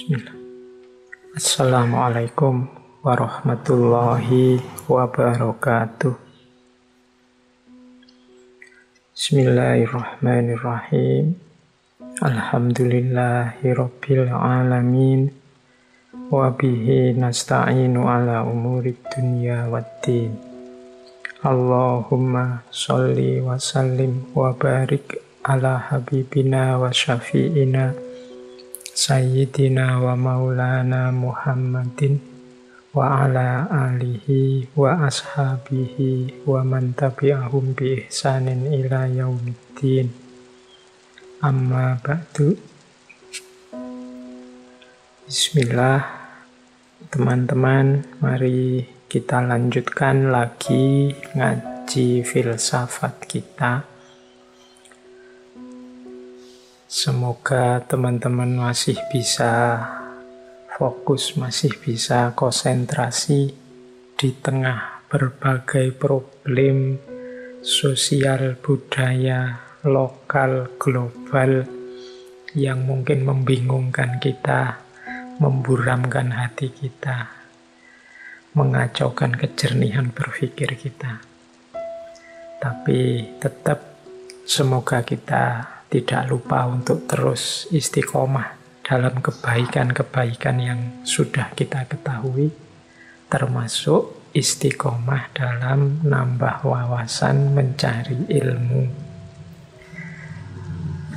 Bismillah. Assalamualaikum warahmatullahi wabarakatuh. Bismillahirrahmanirrahim. Alhamdulillahirabbil alamin. Wa bihi nasta'inu ala umurid dunya waddin. Allahumma sholli wa sallim wa barik ala habibina wa syafi'ina Sayyidina wa maulana Muhammadin wa ala alihi wa ashabihi wa man tabi'ahum bi ihsanin ila yaumiddin. Amma ba'du. Bismillah. Teman-teman, mari kita lanjutkan lagi ngaji filsafat kita. Semoga teman-teman masih bisa fokus, masih bisa konsentrasi di tengah berbagai problem sosial, budaya, lokal, global yang mungkin membingungkan kita, memburamkan hati kita, mengacaukan kejernihan berpikir kita. Tapi tetap semoga kita tidak lupa untuk terus istiqomah dalam kebaikan-kebaikan yang sudah kita ketahui, termasuk istiqomah dalam nambah wawasan, mencari ilmu.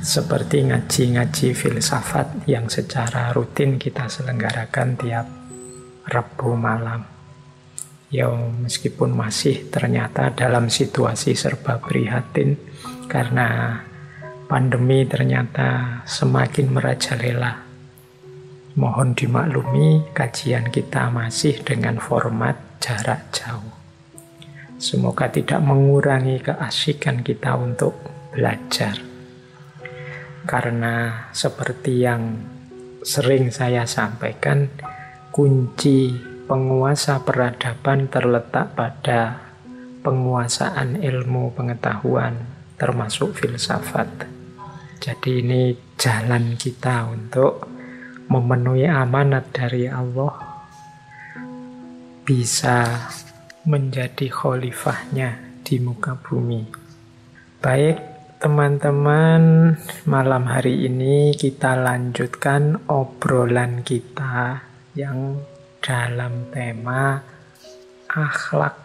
Seperti ngaji-ngaji filsafat yang secara rutin kita selenggarakan tiap Rabu malam. Ya, meskipun masih ternyata dalam situasi serba prihatin karena pandemi ternyata semakin merajalela. Mohon dimaklumi, kajian kita masih dengan format jarak jauh. Semoga tidak mengurangi keasyikan kita untuk belajar. Karena seperti yang sering saya sampaikan, kunci penguasa peradaban terletak pada penguasaan ilmu pengetahuan, termasuk filsafat. Jadi ini jalan kita untuk memenuhi amanat dari Allah, bisa menjadi khalifahnya di muka bumi. Baik teman-teman, malam hari ini kita lanjutkan obrolan kita yang dalam tema akhlak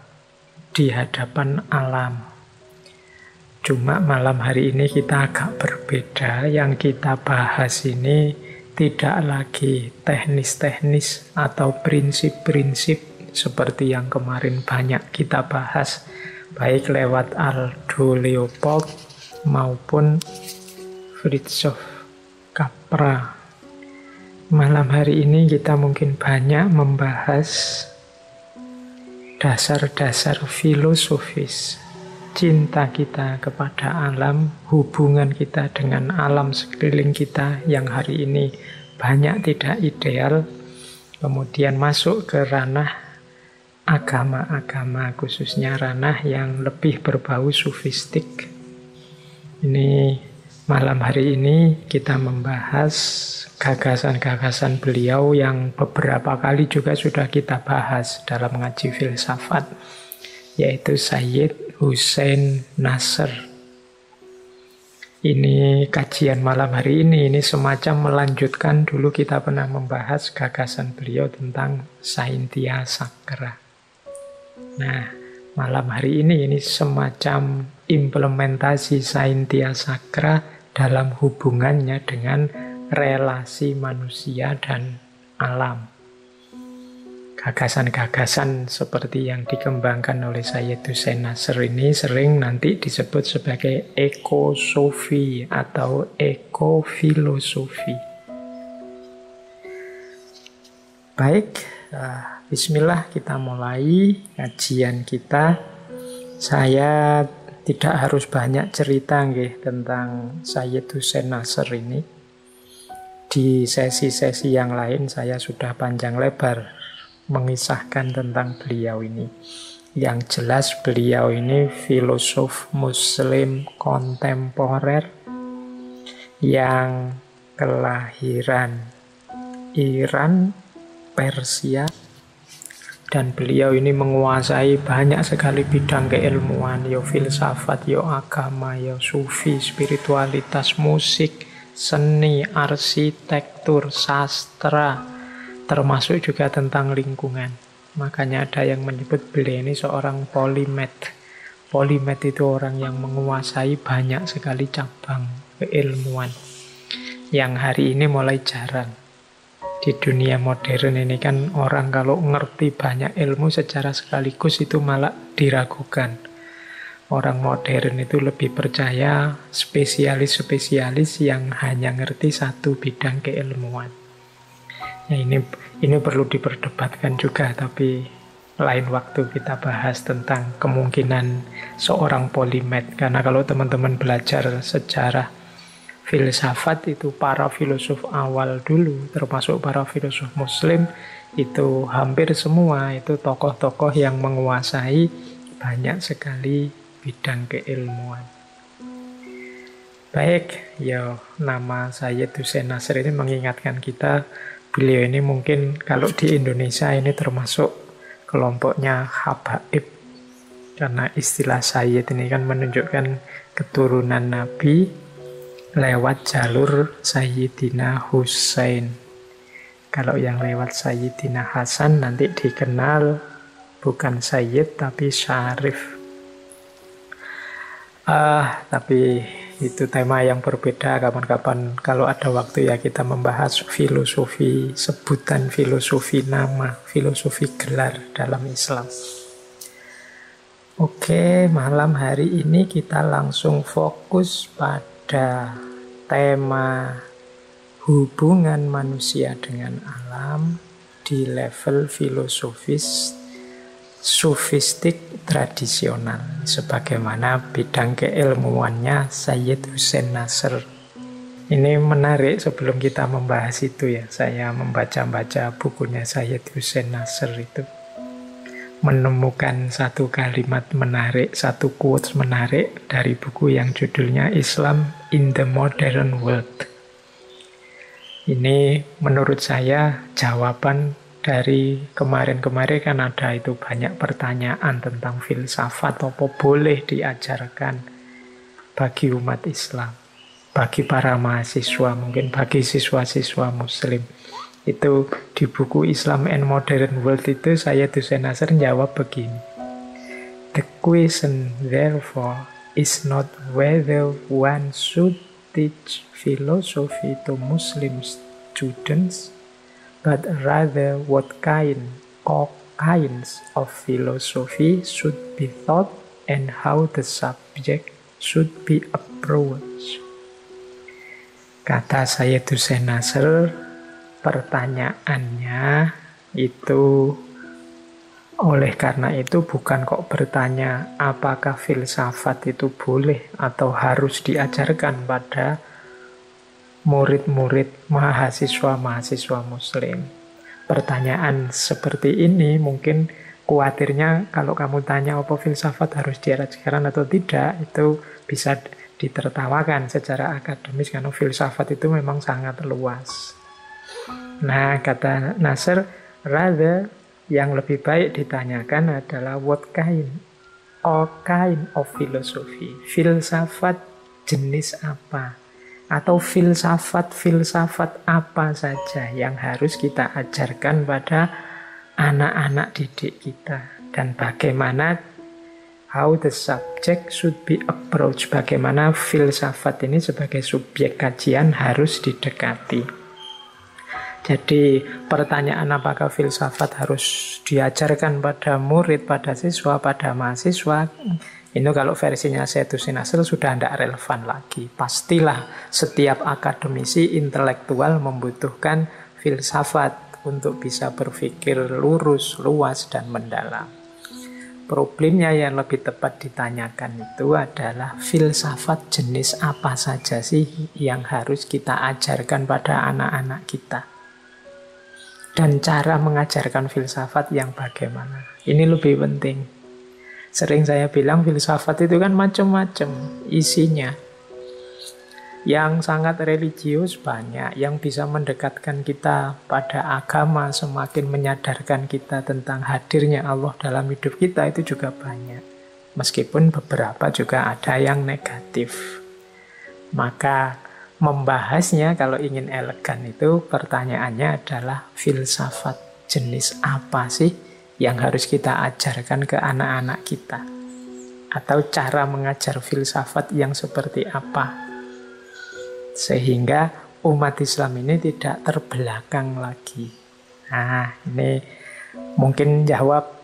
di hadapan alam. Cuma malam hari ini kita agak berbeda. Yang kita bahas ini tidak lagi teknis-teknis atau prinsip-prinsip seperti yang kemarin banyak kita bahas, baik lewat Aldo Leopold maupun Fritjof Capra. Malam hari ini kita mungkin banyak membahas dasar-dasar filosofis cinta kita kepada alam, hubungan kita dengan alam sekeliling kita yang hari ini banyak tidak ideal, kemudian masuk ke ranah agama-agama, khususnya ranah yang lebih berbau sufistik. Ini malam hari ini kita membahas gagasan-gagasan beliau yang beberapa kali juga sudah kita bahas dalam ngaji filsafat, yaitu Sayyid Hussein Nasr. Ini kajian malam hari ini semacam melanjutkan, dulu kita pernah membahas gagasan beliau tentang Saintia Sacra. Nah, malam hari ini semacam implementasi Saintia Sacra dalam hubungannya dengan relasi manusia dan alam. Gagasan-gagasan seperti yang dikembangkan oleh Sayyid Hussein Nasr ini sering nanti disebut sebagai ekosofi atau ekofilosofi. Baik, bismillah, kita mulai kajian kita. Saya tidak harus banyak cerita tentang Sayyid Hussein Nasr ini. Di sesi-sesi yang lain saya sudah panjang lebar mengisahkan tentang beliau ini. Yang jelas beliau ini filosof muslim kontemporer yang kelahiran Iran, Persia, dan beliau ini menguasai banyak sekali bidang keilmuan, yo filsafat, yo agama, yo sufi, spiritualitas, musik, seni, arsitektur, sastra, termasuk juga tentang lingkungan. Makanya ada yang menyebut beliau ini seorang polimath. Polimath itu orang yang menguasai banyak sekali cabang keilmuan, yang hari ini mulai jarang. Di dunia modern ini kan orang kalau ngerti banyak ilmu secara sekaligus itu malah diragukan. Orang modern itu lebih percaya spesialis-spesialis yang hanya ngerti satu bidang keilmuan. Ya, ini perlu diperdebatkan juga, tapi lain waktu kita bahas tentang kemungkinan seorang polimath. Karena kalau teman-teman belajar sejarah filsafat itu para filosof awal dulu, termasuk para filosof muslim, itu hampir semua itu tokoh-tokoh yang menguasai banyak sekali bidang keilmuan. Baik, ya nama Sayyid Hussein Nasr ini mengingatkan kita, beliau ini mungkin kalau di Indonesia ini termasuk kelompoknya habaib. Karena istilah Sayyid ini kan menunjukkan keturunan Nabi lewat jalur Sayyidina Husain. Kalau yang lewat Sayyidina Hasan nanti dikenal bukan Sayyid tapi Syarif. Tapi itu tema yang berbeda. Kapan-kapan kalau ada waktu ya kita membahas filosofi, sebutan filosofi nama, filosofi gelar dalam Islam. Oke, malam hari ini kita langsung fokus pada tema hubungan manusia dengan alam di level filosofis sufistik tradisional, sebagaimana bidang keilmuannya Sayyid Hussein Nasr. Ini menarik, sebelum kita membahas itu ya, saya membaca-baca bukunya Sayyid Hussein Nasr itu, menemukan satu kalimat menarik, satu quotes menarik dari buku yang judulnya Islam in the Modern World. Ini menurut saya jawaban dari kemarin-kemarin kan ada itu banyak pertanyaan tentang filsafat, apa boleh diajarkan bagi umat Islam, bagi para mahasiswa, mungkin bagi siswa-siswa muslim. Itu di buku Islam and Modern World itu Sayyid Hussein Nasr jawab begini. The question therefore is not whether one should teach philosophy to Muslim students, but rather what kind or kinds of philosophy should be taught and how the subject should be approached. Kata Sayyid Hussein Nasr, pertanyaannya itu oleh karena itu bukan kok bertanya apakah filsafat itu boleh atau harus diajarkan pada murid-murid mahasiswa-mahasiswa muslim. Pertanyaan seperti ini mungkin khawatirnya kalau kamu tanya apa filsafat harus diajarkan atau tidak, itu bisa ditertawakan secara akademis karena filsafat itu memang sangat luas. Nah, kata Nasr, rather yang lebih baik ditanyakan adalah what kind of philosophy. Filsafat jenis apa? Atau filsafat apa saja yang harus kita ajarkan pada anak-anak didik kita. Dan bagaimana how the subject should be approached. Bagaimana filsafat ini sebagai subjek kajian harus didekati. Jadi pertanyaan apakah filsafat harus diajarkan pada murid, pada siswa, pada mahasiswa, ini kalau versinya Sayyid Hussein Nasr sudah tidak relevan lagi. Pastilah setiap akademisi intelektual membutuhkan filsafat untuk bisa berpikir lurus, luas, dan mendalam. Problemnya yang lebih tepat ditanyakan itu adalah filsafat jenis apa saja sih yang harus kita ajarkan pada anak-anak kita. Dan cara mengajarkan filsafat yang bagaimana. Ini lebih penting. Sering saya bilang filsafat itu kan macam-macam isinya. Yang sangat religius banyak, yang bisa mendekatkan kita pada agama, semakin menyadarkan kita tentang hadirnya Allah dalam hidup kita, itu juga banyak. Meskipun beberapa juga ada yang negatif. Maka membahasnya kalau ingin elegan itu, pertanyaannya adalah filsafat jenis apa sih yang harus kita ajarkan ke anak-anak kita? Atau cara mengajar filsafat yang seperti apa? Sehingga umat Islam ini tidak terbelakang lagi. Nah, ini mungkin jawab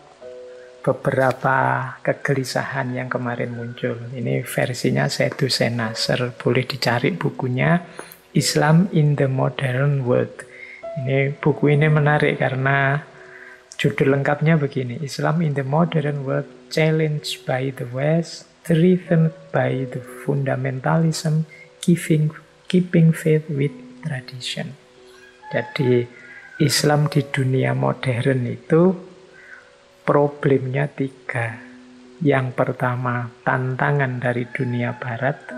beberapa kegelisahan yang kemarin muncul. Ini versinya Syed Hussein Nasr. Boleh dicari bukunya, Islam in the Modern World. Ini buku ini menarik karena judul lengkapnya begini, Islam in the Modern World, Challenged by the West, Threatened by the Fundamentalism, Keeping Faith with Tradition. Jadi Islam di dunia modern itu problemnya 3. Yang pertama, tantangan dari dunia barat.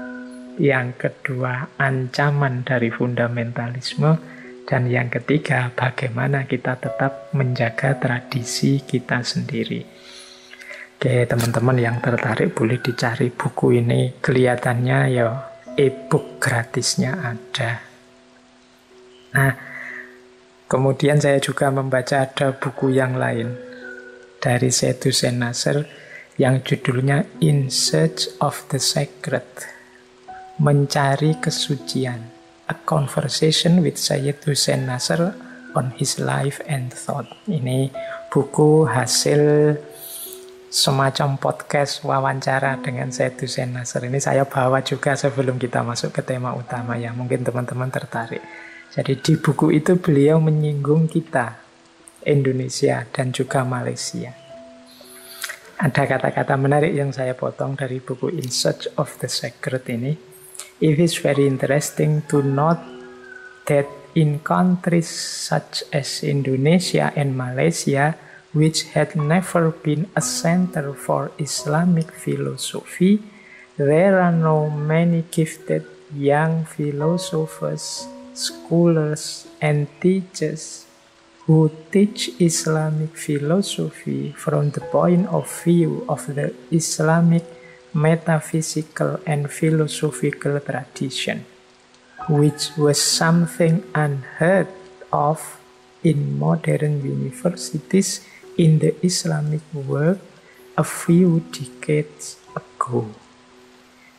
Yang kedua, ancaman dari fundamentalisme. Dan yang ketiga, bagaimana kita tetap menjaga tradisi kita sendiri. Oke, teman-teman yang tertarik boleh dicari buku ini. Kelihatannya ya e-book gratisnya ada. Nah, kemudian saya juga membaca ada buku yang lain dari Syed Hussein Nasr yang judulnya In Search of the Sacred, Mencari Kesucian, A Conversation with Syed Hussein Nasr on His Life and Thought. Ini buku hasil semacam podcast wawancara dengan Syed Hussein Nasr. Ini saya bawa juga sebelum kita masuk ke tema utama ya. Mungkin teman-teman tertarik. Jadi di buku itu beliau menyinggung kita, Indonesia dan juga Malaysia. Ada kata-kata menarik yang saya potong dari buku In Search of the Sacred ini. It is very interesting to note that in countries such as Indonesia and Malaysia, which had never been a center for Islamic philosophy, there are now many gifted young philosophers, scholars, and teachers who teach Islamic philosophy from the point of view of the Islamic metaphysical and philosophical tradition, which was something unheard of in modern universities in the Islamic world a few decades ago.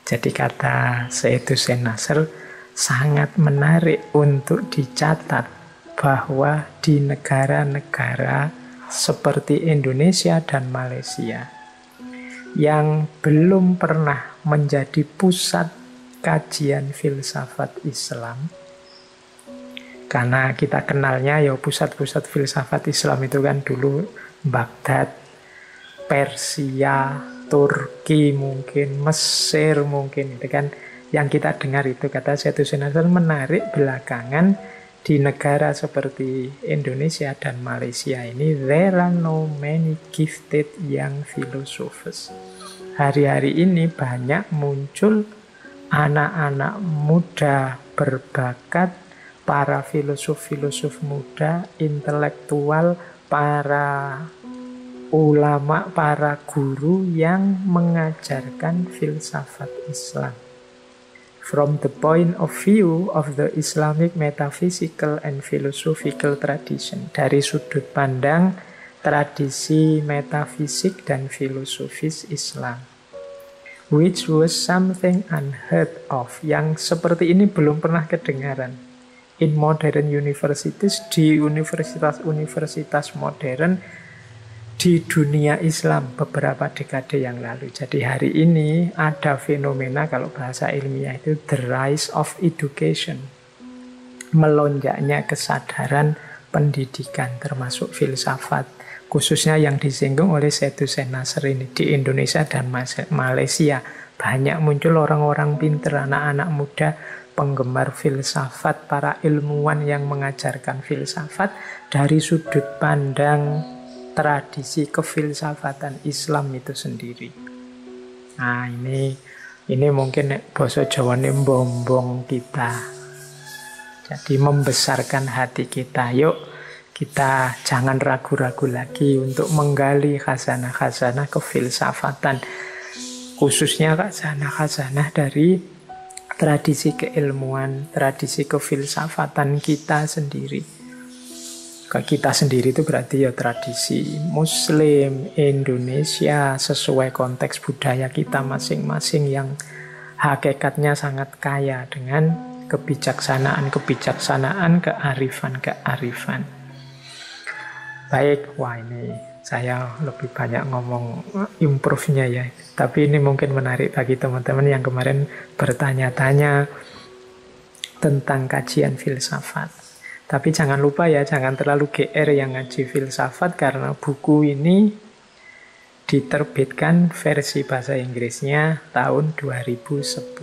Jadi kata Syed Hussein Nasr sangat menarik untuk dicatat bahwa di negara-negara seperti Indonesia dan Malaysia yang belum pernah menjadi pusat kajian filsafat Islam, karena kita kenalnya ya pusat-pusat filsafat Islam itu kan dulu Baghdad, Persia, Turki mungkin, Mesir mungkin, itu kan yang kita dengar itu. Kata Syed Hussein Nasr menarik belakangan di negara seperti Indonesia dan Malaysia ini, there are no many gifted young philosophers. Hari-hari ini banyak muncul anak-anak muda berbakat, para filosof-filosof muda, intelektual, para ulama, para guru yang mengajarkan filsafat Islam from the point of view of the Islamic metaphysical and philosophical tradition, dari sudut pandang tradisi metafisik dan filosofis Islam, which was something unheard of, yang seperti ini belum pernah kedengaran in modern universities, di universitas-universitas modern di dunia Islam beberapa dekade yang lalu. Jadi hari ini ada fenomena, kalau bahasa ilmiah itu the rise of education, melonjaknya kesadaran pendidikan termasuk filsafat, khususnya yang disinggung oleh Syed Hussein Nasr ini di Indonesia dan Malaysia. Banyak muncul orang-orang pintar, anak-anak muda penggemar filsafat, para ilmuwan yang mengajarkan filsafat dari sudut pandang tradisi kefilsafatan Islam itu sendiri. Nah, ini Ini mungkin basa Jawane mbombong kita. Jadi membesarkan hati kita. Yuk kita jangan ragu-ragu lagi untuk menggali khazanah-khazanah kefilsafatan. Khususnya khazanah-khazanah dari tradisi keilmuan, tradisi kefilsafatan kita sendiri. Kita sendiri itu berarti ya tradisi Muslim, Indonesia, sesuai konteks budaya kita masing-masing yang hakikatnya sangat kaya dengan kebijaksanaan, kearifan. Baik, wah ini saya lebih banyak ngomong improve-nya ya. Tapi ini mungkin menarik bagi teman-teman yang kemarin bertanya-tanya tentang kajian filsafat. Tapi jangan lupa ya, jangan terlalu GR yang ngaji filsafat, karena buku ini diterbitkan versi bahasa Inggrisnya tahun 2010.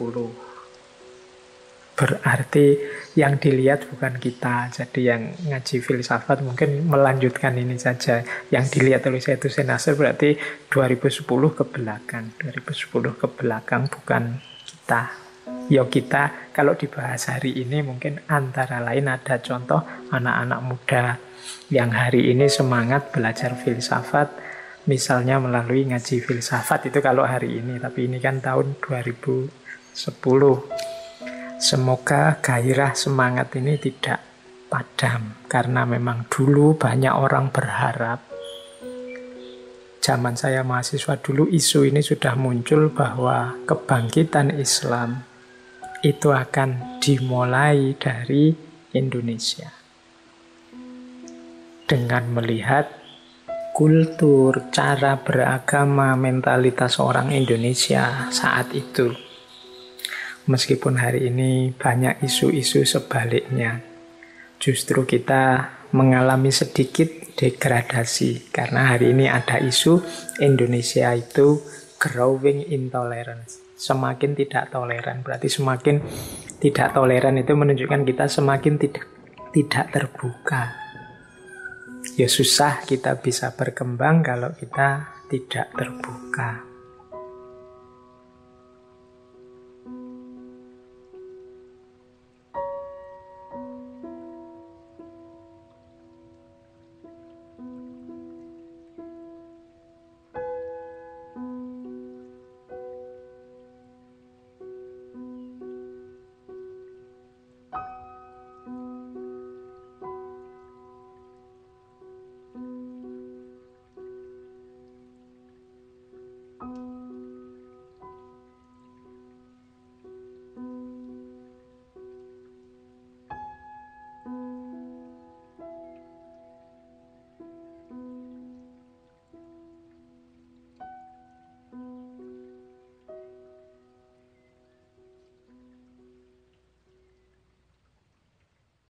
Berarti yang dilihat bukan kita. Jadi yang ngaji filsafat mungkin melanjutkan ini saja. Yang dilihat oleh Sayyidus Nasr berarti 2010 ke belakang. 2010 ke belakang, bukan kita. Ya kita, kalau dibahas hari ini mungkin antara lain ada contoh anak-anak muda yang hari ini semangat belajar filsafat. Misalnya melalui ngaji filsafat, itu kalau hari ini. Tapi ini kan tahun 2010. Semoga gairah semangat ini tidak padam, karena memang dulu banyak orang berharap. Zaman saya mahasiswa dulu isu ini sudah muncul bahwa kebangkitan Islam itu akan dimulai dari Indonesia. Dengan melihat kultur, cara beragama, mentalitas orang Indonesia saat itu. Meskipun hari ini banyak isu-isu sebaliknya, justru kita mengalami sedikit degradasi. Karena hari ini ada isu Indonesia itu growing intolerance. Semakin tidak toleran. Berarti semakin tidak toleran itu menunjukkan kita semakin tidak terbuka. Ya susah kita bisa berkembang kalau kita tidak terbuka.